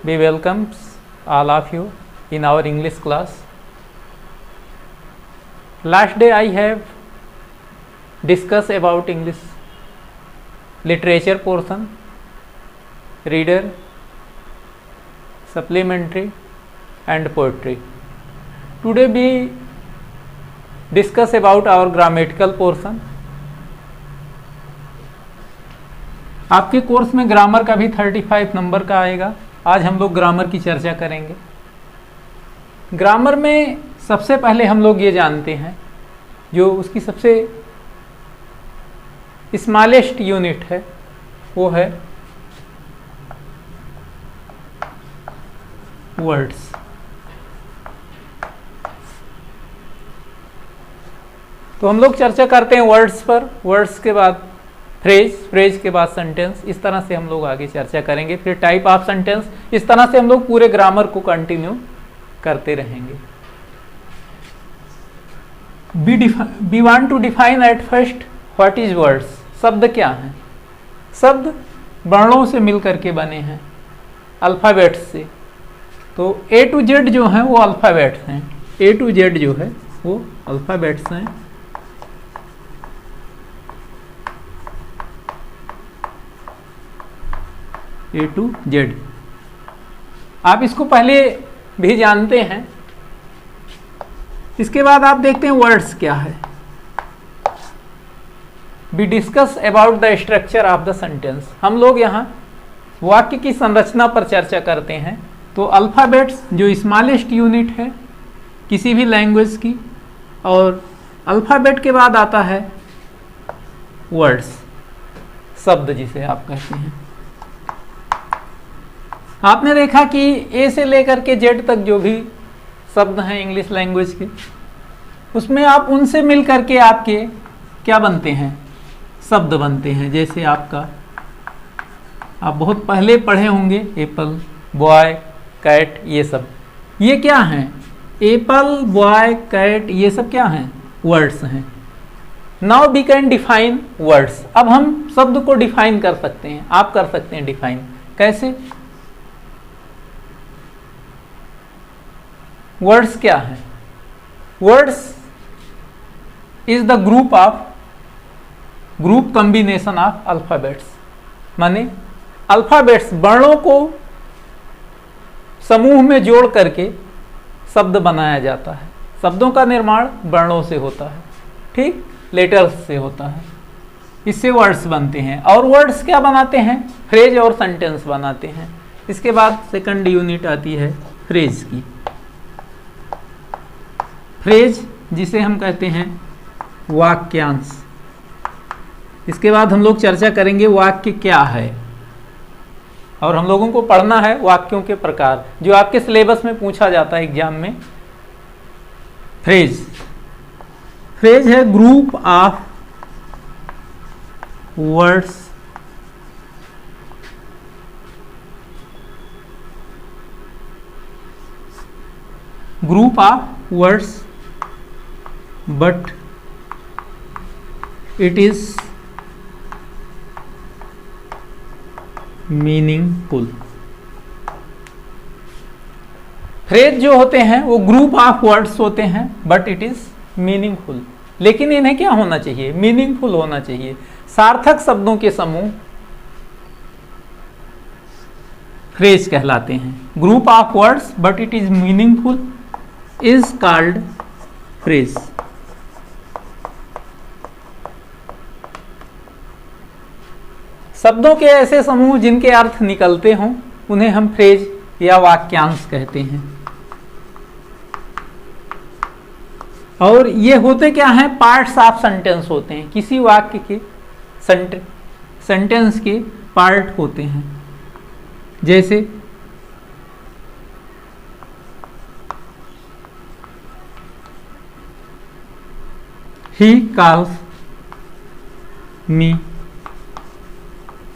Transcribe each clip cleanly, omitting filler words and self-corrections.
We welcome all of you in our English class. Last day I have discussed about English literature portion, reader, supplementary and poetry. Today we discuss about our grammatical portion. आपके course में grammar का भी 35 number का आएगा. आज हम लोग grammar की चर्चा करेंगे. ग्रामर में सबसे पहले हम लोग ये जानते हैं जो उसकी सबसे स्मॉलेस्ट यूनिट है वो है वर्ड्स. तो हम लोग चर्चा करते हैं वर्ड्स पर. वर्ड्स के बाद फ्रेज, फ्रेज के बाद सेंटेंस. इस तरह से हम लोग आगे चर्चा करेंगे. फिर टाइप ऑफ सेंटेंस. इस तरह से हम लोग पूरे ग्रामर को कंटिन्यू करते रहेंगे. We want to define at first what is words. शब्द क्या हैं? शब्द वर्णों से मिलकर के बने हैं, अल्फ़ाबेट्स से. तो ए टू जेड जो हैं वो अल्फ़ाबेट्स हैं. ए टू जेड जो है वो अल्फ़ाबेट्स हैं. ए टू जेड. आप इसको पहले भी जानते हैं. इसके बाद आप देखते हैं वर्ड्स क्या है. We discuss about the structure of the sentence. हम लोग यहाँ वाक्य की संरचना पर चर्चा करते हैं. तो अल्फ़ाबेट्स जो स्मॉलेस्ट यूनिट है किसी भी लैंग्वेज की, और अल्फ़ाबेट के बाद आता है वर्ड्स, शब्द जिसे आप कहते हैं. आपने देखा कि ए से लेकर के जेड तक जो भी शब्द हैं इंग्लिश लैंग्वेज के, उसमें आप उनसे मिल करके आपके क्या बनते हैं? शब्द बनते हैं. जैसे आपका आप बहुत पहले पढ़े होंगे एप्पल, बॉय, कैट, ये सब. ये क्या हैं? एप्पल, बॉय, कैट, ये सब क्या हैं? वर्ड्स हैं. Now we can define words. अब हम शब्द को डिफाइन कर सकते हैं. आप कर सकते हैं डिफाइन. कैसे? वर्ड्स क्या है? Words is the group combination of alphabets. माने अल्फाबेट्स वर्णों को समूह में जोड़ करके शब्द बनाया जाता है. शब्दों का निर्माण वर्णों से होता है, ठीक, लेटर्स से होता है. इससे वर्ड्स बनते हैं. और वर्ड्स क्या बनाते हैं? फ्रेज और सेंटेंस बनाते हैं. इसके बाद सेकंड यूनिट आती है फ्रेज की. फ्रेज जिसे हम कहते हैं वाक्यांश. इसके बाद हम लोग चर्चा करेंगे वाक्य क्या है, और हम लोगों को पढ़ना है वाक्यों के प्रकार जो आपके सिलेबस में पूछा जाता है एग्जाम में. फ्रेज, फ्रेज है group of words but it is meaningful. Phrase जो होते हैं वो ग्रुप ऑफ वर्ड्स होते हैं, बट इट इज मीनिंगफुल. लेकिन इन्हें क्या होना चाहिए? मीनिंगफुल होना चाहिए. सार्थक शब्दों के समूह फ्रेज कहलाते हैं. Group of words but it is meaningful is called phrase. शब्दों के ऐसे समूह जिनके अर्थ निकलते हों उन्हें हम फ्रेज या वाक्यांश कहते हैं. और ये होते क्या हैं? पार्ट्स ऑफ सेंटेंस होते हैं. किसी वाक्य के सेंटेंस के पार्ट होते हैं. जैसे he calls me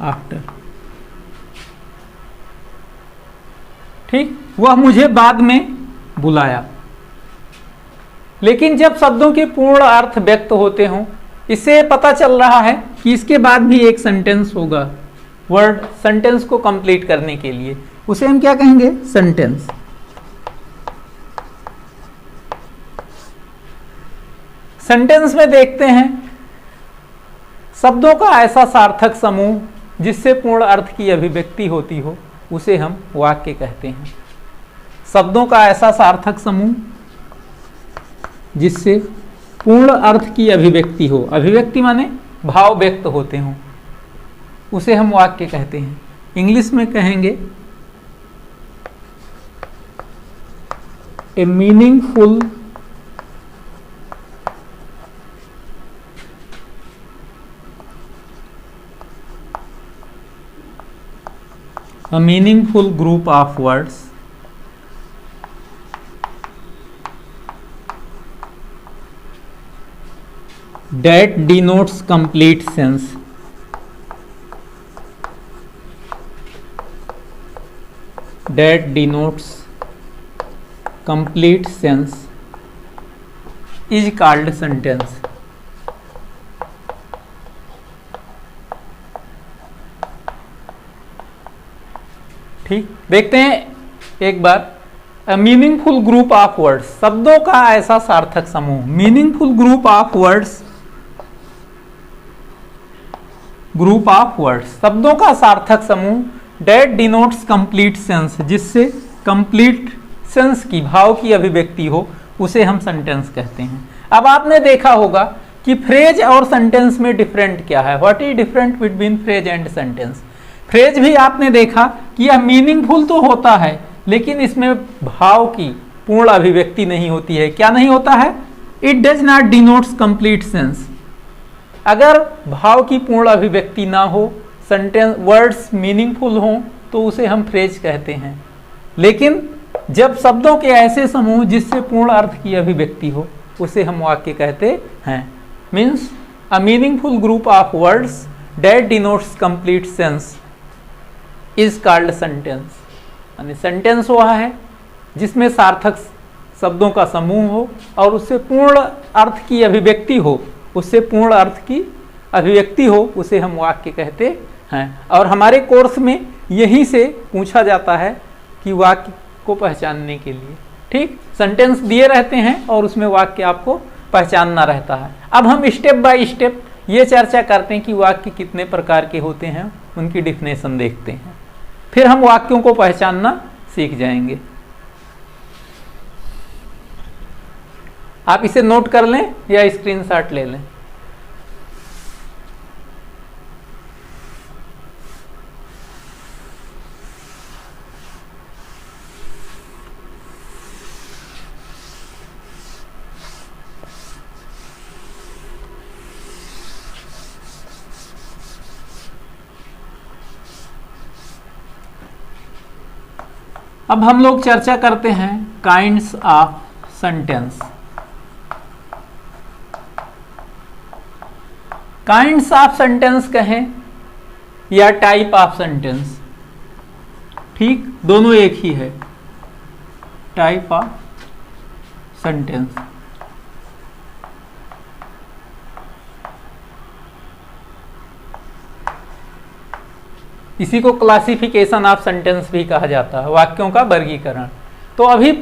after. ठीक, वह मुझे बाद में बुलाया. लेकिन जब शब्दों के पूर्ण अर्थ व्यक्त होते हों, इससे पता चल रहा है कि इसके बाद भी एक सेंटेंस होगा. वर्ड सेंटेंस को कंप्लीट करने के लिए, उसे हम क्या कहेंगे? सेंटेंस। सेंटेंस में देखते हैं शब्दों का ऐसा सार्थक समूह जिससे पूर्ण अर्थ की अभिव्यक्ति होती हो, उसे हम वाक्य कहते हैं। शब्दों का ऐसा सार्थक समूह जिससे पूर्ण अर्थ की अभिव्यक्ति हो, अभिव्यक्ति माने भाव व्यक्त होते हों, उसे हम वाक्य कहते हैं। इंग्लिश में कहेंगे ए meaningful group of words that denotes complete sense is called sentence। ठीक, देखते हैं एक बार। मीनिंगफुल ग्रुप ऑफ वर्ड्स, शब्दों का ऐसा सार्थक समूह। मीनिंगफुल ग्रुप ऑफ वर्ड्स, शब्दों का सार्थक समूह। डेट डिनोट्स कंप्लीट सेंस, जिससे कंप्लीट सेंस की, भाव की अभिव्यक्ति हो, उसे हम सेंटेंस कहते हैं। अब आपने देखा होगा कि फ्रेज और सेंटेंस में डिफरेंट क्या है। What is different between phrase and sentence? Phrase भी आपने देखा कि यह मीनिंगफुल तो होता है, लेकिन इसमें भाव की पूर्ण अभिव्यक्ति नहीं होती है। क्या नहीं होता है? It does not denotes complete sense. अगर भाव की पूर्ण अभिव्यक्ति ना हो, सेंटेंस वर्ड्स मीनिंगफुल हों, तो उसे हम फ्रेज कहते हैं। लेकिन जब शब्दों के ऐसे समूह जिससे पूर्ण अर्थ की अभिव्यक्ति हो, उसे हम वाक्य कहते हैं। Means a meaningful group of words that denotes complete sense is called sentence. यानी सेंटेंस वह है जिसमें सार्थक शब्दों का समूह हो और उससे पूर्ण अर्थ की अभिव्यक्ति हो, उसे हम वाक्य कहते हैं। और हमारे कोर्स में यही से पूछा जाता है कि वाक्य को पहचानने के लिए, ठीक, सेंटेंस दिए रहते हैं और उसमें वाक्य आपको पहचानना रहता है। अब हम स्टेप बाय स्टेप ये चर्चा करते हैं कि वाक्य कितने प्रकार के होते हैं, उनकी डिफिनेशन देखते हैं, फिर हम वाक्यों को पहचानना सीख जाएंगे। आप इसे नोट कर लें या स्क्रीनशॉट ले लें। अब हम लोग चर्चा करते हैं kinds of sentence. Kinds of sentence कहें या टाइप ऑफ सेंटेंस, ठीक, दोनों एक ही है। टाइप ऑफ सेंटेंस, इसी को क्लासिफिकेशन ऑफ सेंटेंस भी कहा जाता है, वाक्यों का वर्गीकरण। तो अभी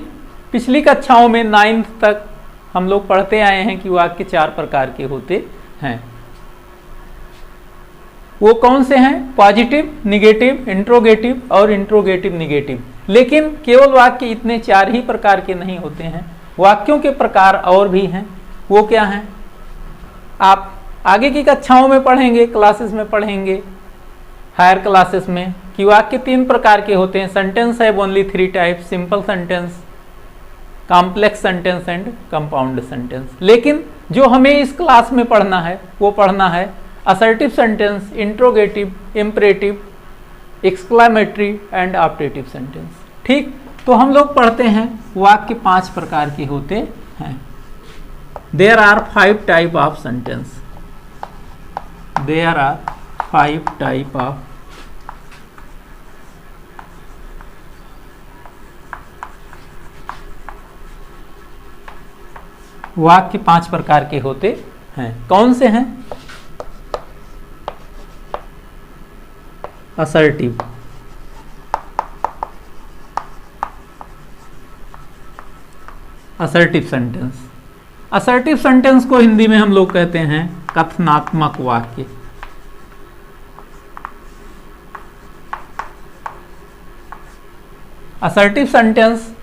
पिछली कक्षाओं में 9th तक हम लोग पढ़ते आए हैं कि वाक्य 4 प्रकार के होते हैं। वो कौन से हैं? पॉजिटिव, निगेटिव, इंट्रोगेटिव और इंट्रोगेटिव निगेटिव। लेकिन केवल वाक्य इतने 4 ही प्रकार के नहीं होते हैं, वाक्यों के प्रकार और भी हैं। वो क्या हैं? आप आगे की कक्षाओं में पढ़ेंगे, क्लासेस में पढ़ेंगे, हायर क्लासेस में, कि वाक्य 3 प्रकार के होते हैं। सेंटेंस है only 3 type, simple sentence, complex sentence and compound sentence. लेकिन जो हमें इस क्लास में पढ़ना है वो पढ़ना है assertive sentence, interrogative, imperative, exclamatory and optative sentence. ठीक, तो हम लोग पढ़ते हैं वाक्य 5 प्रकार के होते हैं। There are 5 type of sentence. There are 5 type of वाक्य 5 प्रकार के होते हैं। कौन से हैं? Assertive. Assertive sentence. Assertive sentence को हिंदी में हम लोग कहते हैं कथनात्मक वाक्य। असर्टिव सेंटेंस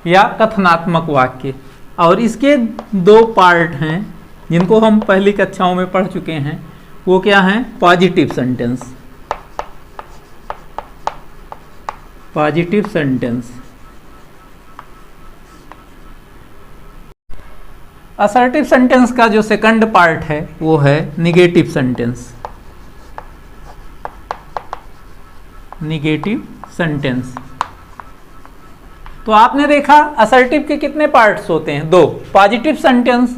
या कथनात्मक वाक्य, और इसके दो पार्ट हैं जिनको हम पहली कक्षाओं में पढ़ चुके हैं। वो क्या हैं? Positive sentence. Positive sentence. Assertive sentence का जो सेकंड पार्ट है वो है निगेटिव सेंटेंस। Negative sentence. तो आपने देखा असर्टिव के कितने पार्ट्स होते हैं? दो। पॉजिटिव सेंटेंस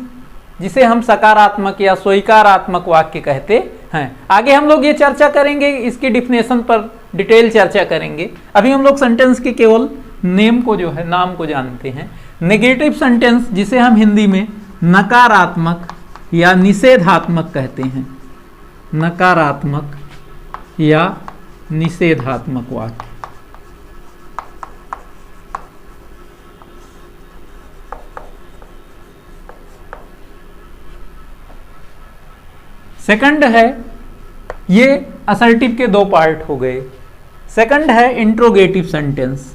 जिसे हम सकारात्मक या स्वीकारात्मक वाक्य कहते हैं। आगे हम लोग ये चर्चा करेंगे, इसकी डिफिनेशन पर डिटेल चर्चा करेंगे। अभी हम लोग सेंटेंस के केवल नेम को जो है, नाम को जानते हैं। नेगेटिव सेंटेंस जिसे हम हिंदी में नकारात्मक या निषेधात्मक कहते हैं। नकारात्मक या निषेधात्मक वाक्य। सेकंड है, ये असर्टिव के दो पार्ट हो गए। सेकंड है interrogative sentence.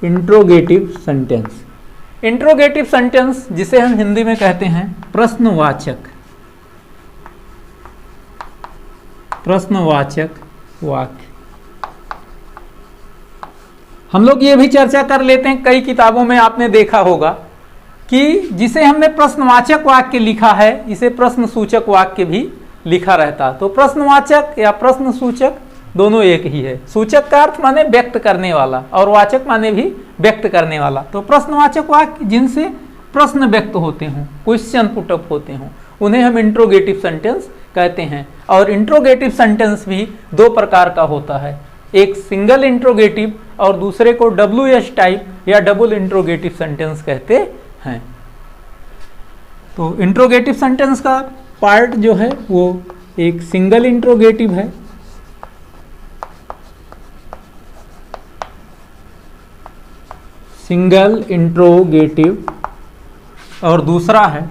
Interrogative sentence. Interrogative sentence जिसे हम हिंदी में कहते हैं प्रश्नवाचक। प्रश्नवाचक वाक्य। हम लोग ये भी चर्चा कर लेते हैं, कई किताबों में आपने देखा होगा कि जिसे हमने प्रश्नवाचक वाक्य लिखा है इसे प्रश्न सूचक वाक्य भी लिखा रहता। तो प्रश्नवाचक या प्रश्न सूचक दोनों एक ही है। सूचक का अर्थ माने व्यक्त करने वाला और वाचक माने भी व्यक्त करने वाला। तो प्रश्नवाचक वाक्य जिनसे प्रश्न व्यक्त होते हों, क्वेश्चन पुटअप होते हों, उन्हें हम इंट्रोगेटिव सेंटेंस कहते हैं। और इंट्रोगेटिव सेंटेंस भी दो प्रकार का होता है, एक सिंगल इंट्रोगेटिव और दूसरे को WH टाइप या डबल इंट्रोगेटिव सेंटेंस कहते हैं। तो इंट्रोगेटिव सेंटेंस का पार्ट जो है वो एक सिंगल इंट्रोगेटिव है, सिंगल इंट्रोगेटिव, और दूसरा है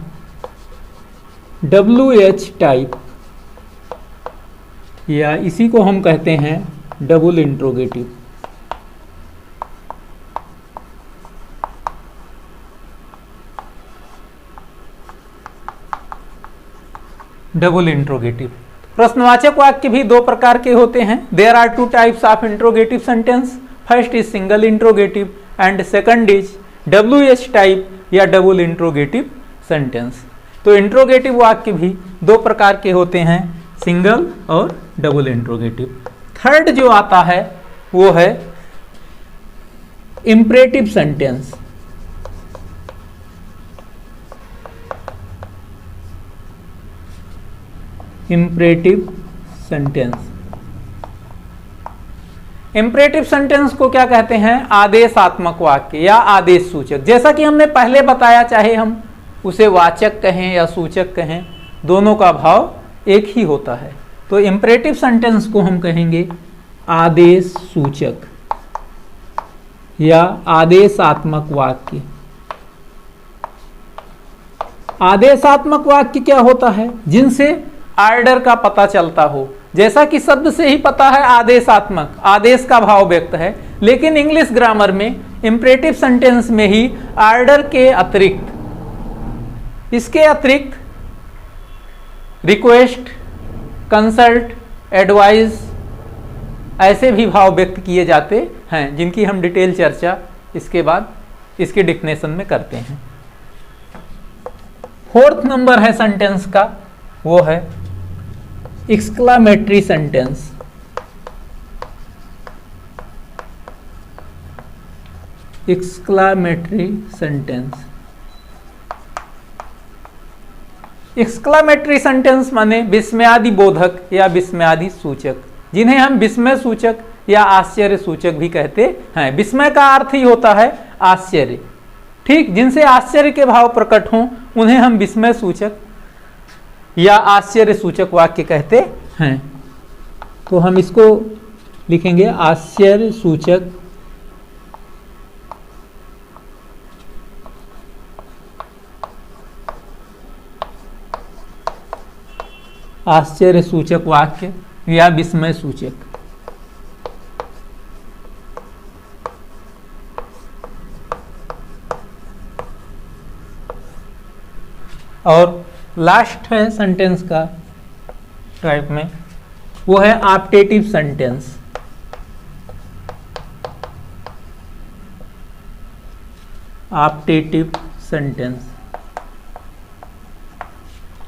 WH टाइप या इसी को हम कहते हैं डबल इंट्रोगेटिव। Double interrogative. प्रश्नवाचक वाक्य भी दो प्रकार के होते हैं। There are two types of interrogative sentence. First is single interrogative and second is WH type या डबल इंट्रोगेटिव सेंटेंस। तो इंट्रोगेटिव वाक्य भी दो प्रकार के होते हैं, सिंगल और डबल इंट्रोगेटिव। थर्ड जो आता है वो है imperative sentence. Imperative sentence. Imperative sentence को क्या कहते हैं? आदेशात्मक वाक्य या आदेश सूचक। जैसा कि हमने पहले बताया, चाहे हम उसे वाचक कहें या सूचक कहें, दोनों का भाव एक ही होता है। तो इंपरेटिव सेंटेंस को हम कहेंगे आदेश सूचक या आदेशात्मक वाक्य। आदेशात्मक वाक्य क्या होता है? जिनसे आर्डर का पता चलता हो। जैसा कि शब्द से ही पता है आदेशात्मक, आदेश का भाव व्यक्त है, लेकिन इंग्लिश ग्रामर में इंपरेटिव सेंटेंस में ही आर्डर के अतिरिक्त, इसके अतिरिक्त रिक्वेस्ट, कंसल्ट, एडवाइस ऐसे भी भाव व्यक्त किए जाते हैं, जिनकी हम डिटेल चर्चा इसके बाद इसके डिफिनेशन में करते हैं। फोर्थ नंबर है सेंटेंस का, वो है exclamatory sentence. Exclamatory sentence. Exclamatory sentence माने विस्मयादि बोधक या विस्मयादि सूचक, जिन्हें हम विस्मय सूचक या आश्चर्य सूचक भी कहते हैं। विस्मय का अर्थ ही होता है आश्चर्य, ठीक, जिनसे आश्चर्य के भाव प्रकट हों उन्हें हम विस्मय सूचक या आश्चर्य सूचक वाक्य कहते हैं। तो हम इसको लिखेंगे आश्चर्य सूचक वाक्य या विस्मय सूचक। और लास्ट है सेंटेंस का टाइप में, वो है ऑप्टेटिव सेंटेंस। ऑप्टेटिव सेंटेंस,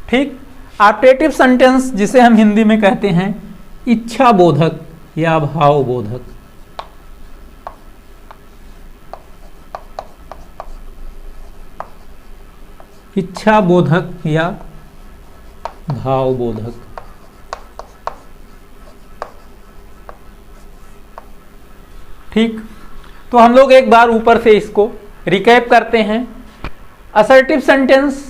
ठीक। ऑप्टेटिव सेंटेंस जिसे हम हिंदी में कहते हैं इच्छा बोधक या भाव बोधक। इच्छा बोधक या भाव बोधक। ठीक, तो हम लोग एक बार ऊपर से इसको रिकैप करते हैं। असर्टिव सेंटेंस,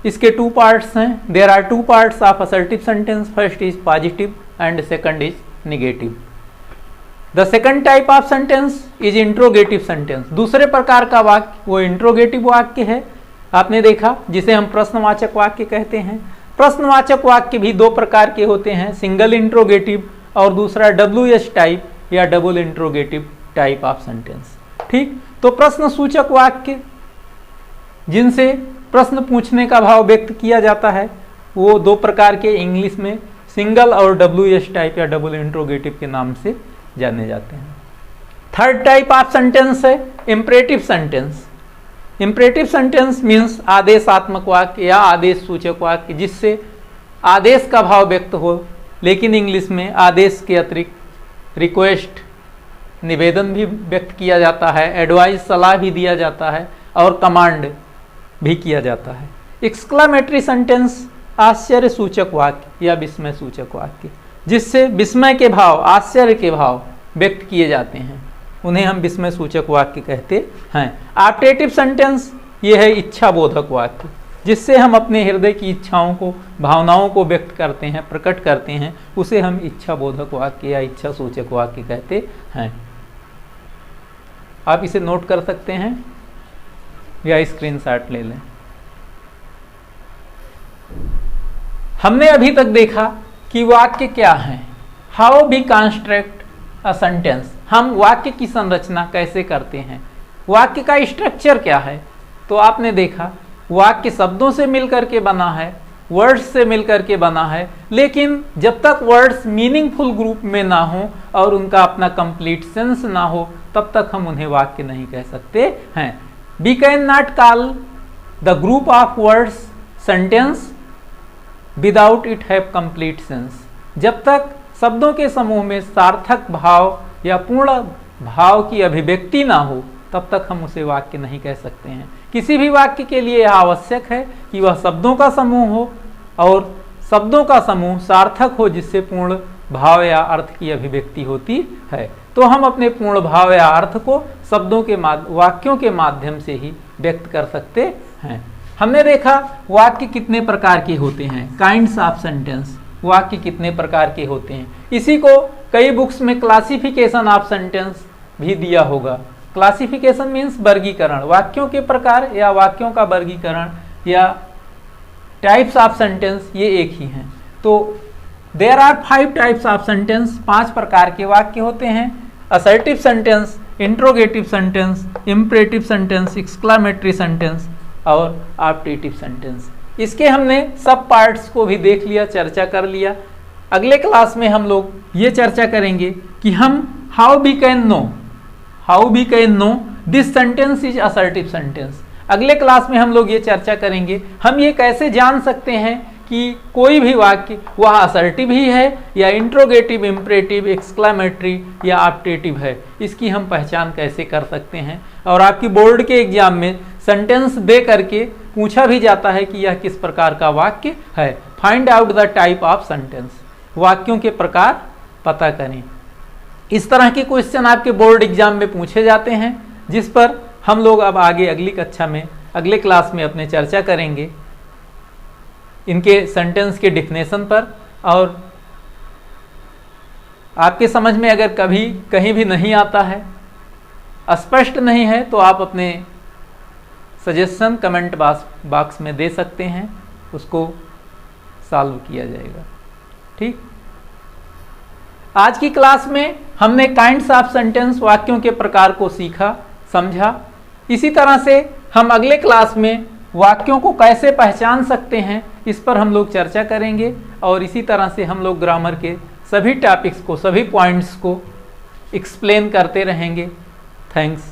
इसके टू पार्ट्स हैं। There are two parts of assertive sentence, first is positive and second is negative. The second type of sentence is interrogative sentence. दूसरे प्रकार का वाक्य वो इंट्रोगेटिव वाक्य है, आपने देखा, जिसे हम प्रश्नवाचक वाक्य कहते हैं। प्रश्नवाचक वाक्य भी दो प्रकार के होते हैं, सिंगल इंट्रोगेटिव और दूसरा WH टाइप या double interrogative type of sentence. ठीक, तो प्रश्न सूचक वाक्य जिनसे प्रश्न पूछने का भाव व्यक्त किया जाता है वो दो प्रकार के इंग्लिश में सिंगल और WH टाइप या डबल इंट्रोगेटिव के नाम से जाने जाते हैं। थर्ड टाइप ऑफ सेंटेंस है imperative sentence. Imperative sentence means आदेशात्मक वाक्य या आदेश सूचक वाक्य जिससे आदेश का भाव व्यक्त हो, लेकिन इंग्लिश में आदेश के अतिरिक्त रिक्वेस्ट, निवेदन भी व्यक्त किया जाता है, एडवाइस, सलाह भी दिया जाता है और कमांड भी किया जाता है। एक्सक्लामेटरी सेंटेंस आश्चर्य सूचक वाक्य या विस्मय सूचक वाक्य जिससे विस्मय के भाव, आश्चर्य के भाव व्यक्त किए जाते हैं, उन्हें हम विस्मय सूचक वाक्य कहते हैं। ऑप्टेटिव सेंटेंस ये है इच्छा बोधक वाक्य जिससे हम अपने हृदय की इच्छाओं को, भावनाओं को व्यक्त करते हैं, प्रकट करते हैं, उसे हम इच्छा बोधक वाक्य या इच्छा सूचक वाक्य कहते हैं। आप इसे नोट कर सकते हैं या स्क्रीनशॉट ले लें। हमने अभी तक देखा कि वाक्य क्या है, how we construct a sentence, हम वाक्य की संरचना कैसे करते हैं, वाक्य का स्ट्रक्चर क्या है। तो आपने देखा वाक्य शब्दों से मिलकर के बना है, वर्ड्स से मिलकर के बना है, लेकिन जब तक वर्ड्स मीनिंगफुल ग्रुप में ना हो और उनका अपना कंप्लीट सेंस ना हो तब तक हम उन्हें वाक्य नहीं कह सकते हैं। We can not call the group of words sentence without it have complete sense. जब तक शब्दों के समूह में सार्थक भाव या पूर्ण भाव की अभिव्यक्ति ना हो तब तक हम उसे वाक्य नहीं कह सकते हैं। किसी भी वाक्य के लिए यह आवश्यक है कि वह शब्दों का समूह हो और शब्दों का समूह सार्थक हो जिससे पूर्ण भाव या अर्थ की अभिव्यक्ति होती है। तो हम अपने पूर्ण भाव या अर्थ को शब्दों के वाक्यों के माध्यम से ही व्यक्त कर सकते हैं। हमने देखा वाक्य कितने प्रकार के होते हैं, काइंड्स ऑफ सेंटेंस, वाक्य कितने प्रकार के होते हैं। इसी को कई बुक्स में क्लासिफिकेशन ऑफ सेंटेंस भी दिया होगा। क्लासिफिकेशन मीन्स वर्गीकरण, वाक्यों के प्रकार या वाक्यों का वर्गीकरण या टाइप्स ऑफ सेंटेंस, ये एक ही हैं। तो there are 5 types of sentence, 5 प्रकार के वाक्य होते हैं। Assertive sentence, interrogative sentence, imperative sentence, exclamatory sentence और ऑप्टेटिव सेंटेंस। इसके हमने सब पार्ट्स को भी देख लिया, चर्चा कर लिया। अगले क्लास में हम लोग ये चर्चा करेंगे कि हम how we can know this sentence is assertive sentence. अगले क्लास में हम लोग ये चर्चा करेंगे हम ये कैसे जान सकते हैं कि कोई भी वाक्य वह असर्टिव ही है या इंट्रोगेटिव, इंपरेटिव, एक्सक्लामेटरी या ऑप्टेटिव है, इसकी हम पहचान कैसे कर सकते हैं। और आपकी बोर्ड के एग्जाम में सेंटेंस दे करके पूछा भी जाता है कि यह किस प्रकार का वाक्य है। Find out the type of sentence, वाक्यों के प्रकार पता करें। इस तरह के क्वेश्चन आपके बोर्ड एग्जाम में पूछे जाते हैं जिस पर हम लोग अब आगे अगली कक्षा में, अगले क्लास में अपने चर्चा करेंगे इनके सेंटेंस के डिफिनेशन पर। और आपके समझ में अगर कभी कहीं भी नहीं आता है, स्पष्ट नहीं है, तो आप अपने सजेशन कमेंट बॉक्स में दे सकते हैं, उसको सॉल्व किया जाएगा। ठीक, आज की क्लास में हमने काइंड्स ऑफ सेंटेंस, वाक्यों के प्रकार को सीखा, समझा। इसी तरह से हम अगले क्लास में वाक्यों को कैसे पहचान सकते हैं, इस पर हम लोग चर्चा करेंगे। और इसी तरह से हम लोग ग्रामर के सभी टॉपिक्स को, सभी पॉइंट्स को एक्सप्लेन करते रहेंगे। थैंक्स।